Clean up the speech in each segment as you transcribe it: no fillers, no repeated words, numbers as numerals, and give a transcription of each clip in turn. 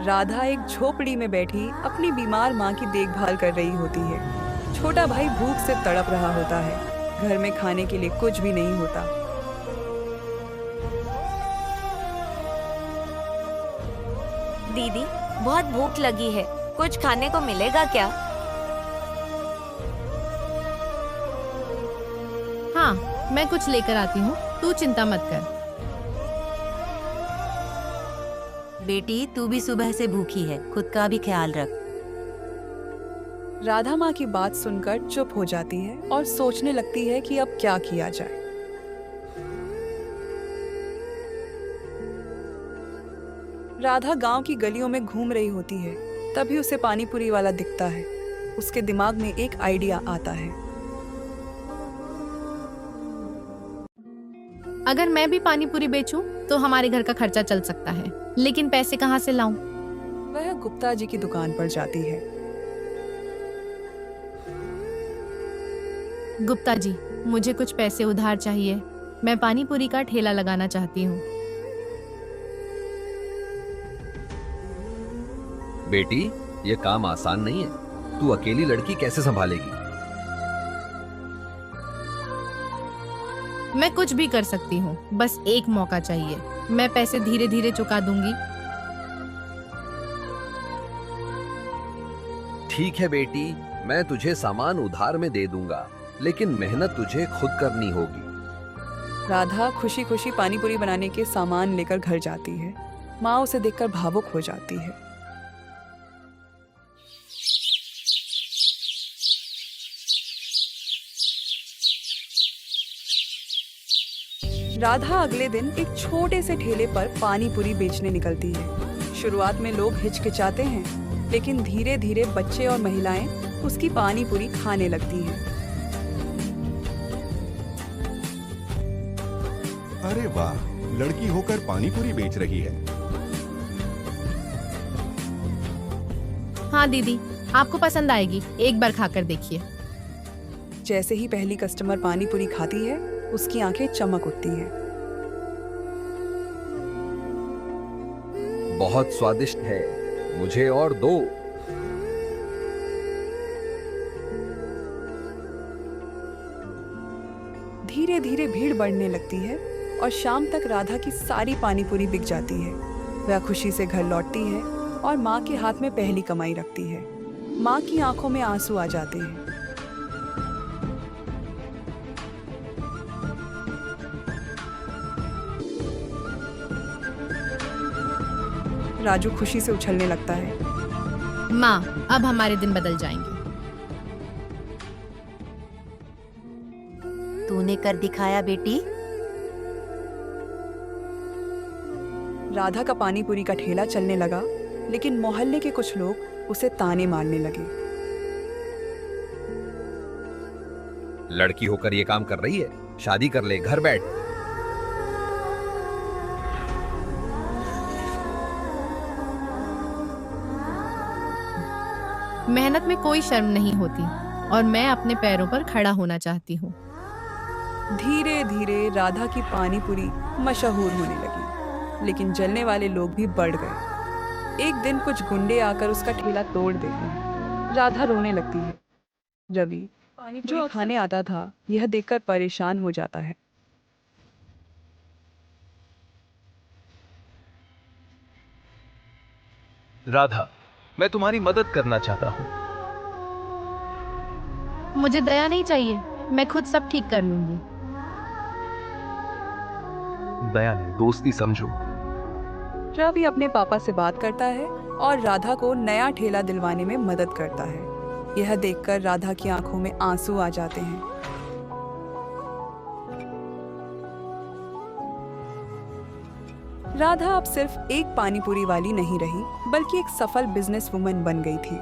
राधा एक झोपड़ी में बैठी अपनी बीमार माँ की देखभाल कर रही होती है। छोटा भाई भूख से तड़प रहा होता है। घर में खाने के लिए कुछ भी नहीं होता। दीदी, बहुत भूख लगी है, कुछ खाने को मिलेगा क्या? हाँ, मैं कुछ लेकर आती हूँ, तू चिंता मत कर। बेटी, तू भी सुबह से भूखी है, खुद का भी ख्याल रख। राधा माँ की बात सुनकर चुप हो जाती है और सोचने लगती है कि अब क्या किया जाए। राधा गांव की गलियों में घूम रही होती है। तभी उसे पानी पूरी वाला दिखता है। उसके दिमाग में एक आइडिया आता है। अगर मैं भी पानी पूरी बेचूं, तो हमारे घर का खर्चा चल सकता है, लेकिन पैसे कहाँ से लाऊं? वह गुप्ता जी की दुकान पर जाती है। गुप्ता जी, मुझे कुछ पैसे उधार चाहिए। मैं पानी पूरी का ठेला लगाना चाहती हूँ। बेटी, ये काम आसान नहीं है। तू अकेली लड़की कैसे संभालेगी? मैं कुछ भी कर सकती हूँ, बस एक मौका चाहिए। मैं पैसे धीरे धीरे चुका दूंगी। ठीक है बेटी, मैं तुझे सामान उधार में दे दूंगा, लेकिन मेहनत तुझे खुद करनी होगी। राधा खुशी खुशी पानी पूरी बनाने के सामान लेकर घर जाती है। माँ उसे देखकर भावुक हो जाती है। राधा अगले दिन एक छोटे से ठेले पर पानी पूरी बेचने निकलती है। शुरुआत में लोग हिचकिचाते हैं, लेकिन धीरे धीरे बच्चे और महिलाएं उसकी पानी पूरी खाने लगती हैं। अरे वाह, लड़की होकर पानी पूरी बेच रही है। हाँ दीदी, आपको पसंद आएगी, एक बार खाकर देखिए। जैसे ही पहली कस्टमर पानी पूरी खाती है, उसकी आंखें चमक उठती हैं। बहुत स्वादिष्ट है, मुझे और दो। धीरे धीरे भीड़ बढ़ने लगती है और शाम तक राधा की सारी पानी पूरी बिक जाती है। वह खुशी से घर लौटती है और माँ के हाथ में पहली कमाई रखती है। माँ की आंखों में आंसू आ जाते हैं। राजू खुशी से उछलने लगता है। माँ, अब हमारे दिन बदल जाएंगे। तूने कर दिखाया बेटी। राधा का पानी पूरी का ठेला चलने लगा, लेकिन मोहल्ले के कुछ लोग उसे ताने मारने लगे। लड़की होकर ये काम कर रही है, शादी कर ले, घर बैठ। मेहनत में कोई शर्म नहीं होती और मैं अपने पैरों पर खड़ा होना चाहती हूँ। धीरे धीरे राधा की पानी पूरी मशहूर होने लगी, लेकिन जलने वाले लोग भी बढ़ गए। एक दिन कुछ गुंडे आकर उसका ठेला तोड़ देते हैं। राधा रोने लगती है। रवि, जो खाने आता था, यह देखकर परेशान हो जाता है। राधा, मैं तुम्हारी मदद करना चाहता हूँ। मुझे दया नहीं चाहिए, मैं खुद सब ठीक कर लूंगी। दया नहीं, दोस्ती समझो। रवि अपने पापा से बात करता है और राधा को नया ठेला दिलवाने में मदद करता है। यह देखकर राधा की आंखों में आंसू आ जाते हैं। राधा अब सिर्फ एक पानी पूरी वाली नहीं रही, बल्कि एक सफल बिजनेस वुमन बन गई थी।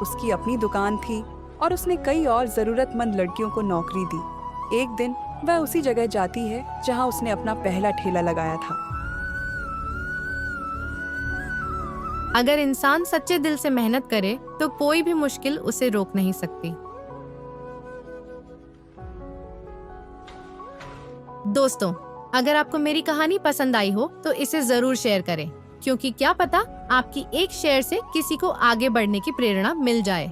उसकी अपनी दुकान थी और उसने कई और जरूरतमंद लड़कियों को नौकरी दी। एक दिन वह उसी जगह जाती है जहां उसने अपना पहला ठेला लगाया था। अगर इंसान सच्चे दिल से मेहनत करे तो कोई भी मुश्किल उसे रोक नहीं सकती। दोस्तों, अगर आपको मेरी कहानी पसंद आई हो तो इसे जरूर शेयर करें। क्योंकि क्या पता आपकी एक शेयर से किसी को आगे बढ़ने की प्रेरणा मिल जाए।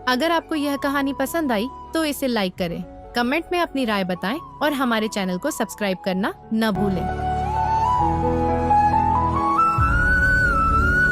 अगर आपको यह कहानी पसंद आई तो इसे लाइक करें, कमेंट में अपनी राय बताएं और हमारे चैनल को सब्सक्राइब करना न भूलें।